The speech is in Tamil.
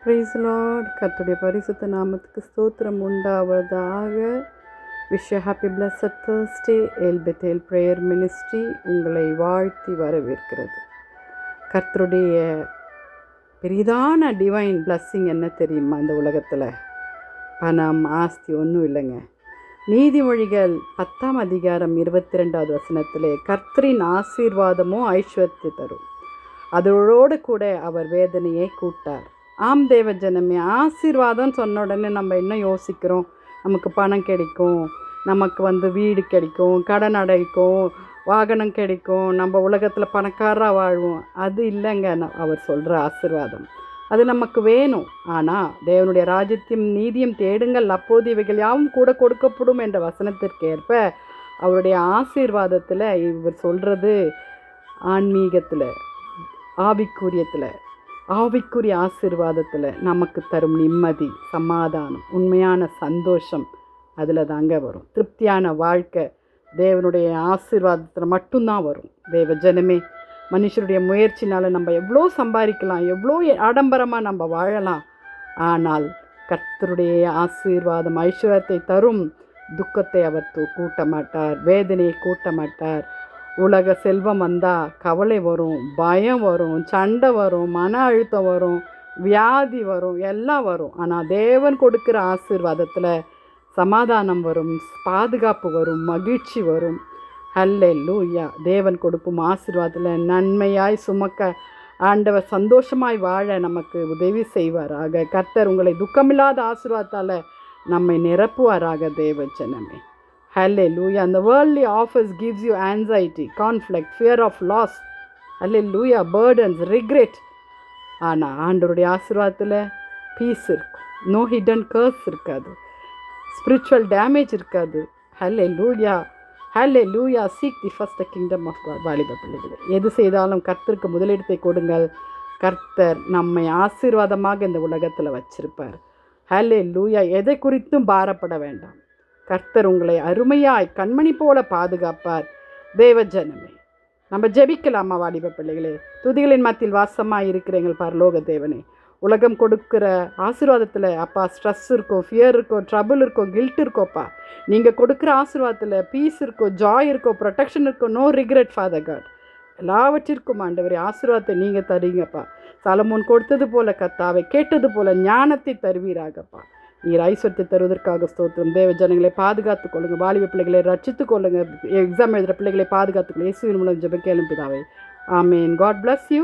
Price Lord. கர்த்தருடைய பரிசுத்த நாமத்துக்கு ஸ்தோத்திரம் உண்டாவதாக. Wish happy blessed Thursday. L Bethel prayer ministry உங்களை வாழ்த்தி வரவேற்கிறது. கர்த்தருடைய பெரிதான டிவைன் பிளஸ்ஸிங் என்ன தெரியுமா? இந்த உலகத்தில் பணம் ஆஸ்தி ஒன்றும் இல்லைங்க. நீதிமொழிகள் 10:22 கர்த்தரின் ஆசீர்வாதமும் ஐஸ்வர்யத்தை தரும், அதோடு கூட அவர் வேதனையை கூட்டார். ஆம் தேவ ஜனமே, ஆசீர்வாதம் சொன்ன உடனே நம்ம என்ன யோசிக்கிறோம்? நமக்கு பணம் கிடைக்கும், நமக்கு வீடு கிடைக்கும், கடன் அடைக்கும், வாகனம் கிடைக்கும், நம்ம உலகத்தில் பணக்காரராக வாழ்வோம். அது இல்லைங்க அவர் சொல்கிற ஆசீர்வாதம். அது நமக்கு வேணும். ஆனால் தேவனுடைய ராஜ்யத்தையும் நீதியும் தேடுங்கள், அப்போது இவைகள் யாவும் கூட கொடுக்கப்படும் என்ற வசனத்திற்கு ஏற்ப அவருடைய ஆசீர்வாதத்தில் இவர் சொல்கிறது ஆன்மீகத்தில், ஆவிக்குரிய ஆசீர்வாதத்தில் நமக்கு தரும் நிம்மதி, சமாதானம், உண்மையான சந்தோஷம் அதில் தாங்க வரும். திருப்தியான வாழ்க்கை தேவனுடைய ஆசீர்வாதத்தில் மட்டும்தான் வரும். தேவ ஜனமே, மனுஷருடைய முயற்சினால் நம்ம எவ்வளோ சம்பாதிக்கலாம், எவ்வளோ ஆடம்பரமாக நம்ம வாழலாம். ஆனால் கர்த்தருடைய ஆசீர்வாதம் ஐஸ்வர்யத்தை தரும். துக்கத்தை அவர் கூட்ட மாட்டார், வேதனையை கூட்ட மாட்டார். உலக செல்வம் வந்தால் கவலை வரும், பயம் வரும், சண்டை வரும், மன அழுத்தம் வரும், வியாதி வரும், எல்லாம் வரும். ஆனால் தேவன் கொடுக்குற ஆசீர்வாதத்தில் சமாதானம் வரும், பாதுகாப்பு வரும், மகிழ்ச்சி வரும். ஹல்லேலூயா. தேவன் கொடுக்கும் ஆசீர்வாதத்தில் நன்மையாய் சுமக்க ஆண்டவர் சந்தோஷமாய் வாழ நமக்கு உதவி செய்வாராக. கர்த்தர் உங்களை துக்கமில்லாத ஆசீர்வாதத்தால் நம்மை நிரப்புவாராக. தேவ ஜனமே, hallelujah. And the worldly offers gives you anxiety, conflict, fear of loss, hallelujah, burdens, regret. ஆனால் ஆண்டவருடைய ஆசீர்வாதத்தில் பீஸ் இருக்கும், நோ ஹிடன் கர்ஸ் இருக்காது, ஸ்பிரிச்சுவல் டேமேஜ் இருக்காது. hallelujah, hallelujah. Seek the first kingdom of God. வாலிப பிள்ளைகளே, எது செய்தாலும் கர்த்தருக்கு முதலிடத்தை கொடுங்கள். கர்த்தர் நம்மை ஆசீர்வாதமாக இந்த உலகத்தில் வச்சிருப்பார். hallelujah. எதை குறித்தும் பாரப்பட வேண்டாம். கர்த்தர் உங்களை அருமையாய் கண்மணி போல பாதுகாப்பார். தேவ ஜனமே, நம்ம ஜெபிக்கலாமா வாலிப பிள்ளைகளே? துதிகளின் மத்தியில் வாசமாக இருக்கிற எங்கள் பரலோக தேவனே, உலகம் கொடுக்குற ஆசீர்வாதத்தில் அப்பா ஸ்ட்ரெஸ் இருக்கும், ஃபியர் இருக்கும், ட்ரபுள் இருக்கும், கில்ட் இருக்கோப்பா. நீங்கள் கொடுக்குற ஆசீர்வாதத்தில் பீஸ் இருக்கும், ஜாய் இருக்கும், ப்ரொடெக்ஷன் இருக்கும், நோ ரிக்ரெட் ஃபாதர் காட். எல்லாவற்றிற்கும் ஆண்டவரே ஆசீர்வாதத்தை நீங்கள் தருவீங்கப்பா. சாலமோன் கொடுத்தது போல கர்த்தாவை கேட்டது போல ஞானத்தை தருவீராகப்பா. நீர் ஐஸ்வர்யத்தை தருவதற்காக ஸ்தோத்திரம். தேவ ஜனங்களை பாதுகாத்துக் கொள்ளுங்கள், வாலிப பிள்ளைகளை ரட்சித்துக் கொள்ளுங்கள், எக்ஸாம் எழுதுகிற பிள்ளைகளை பாதுகாத்துக்கொள்ளுங்கள். இயேசுவின் மூலம் ஜெபம் கேளும் பிதாவே, ஆமேன். God bless you.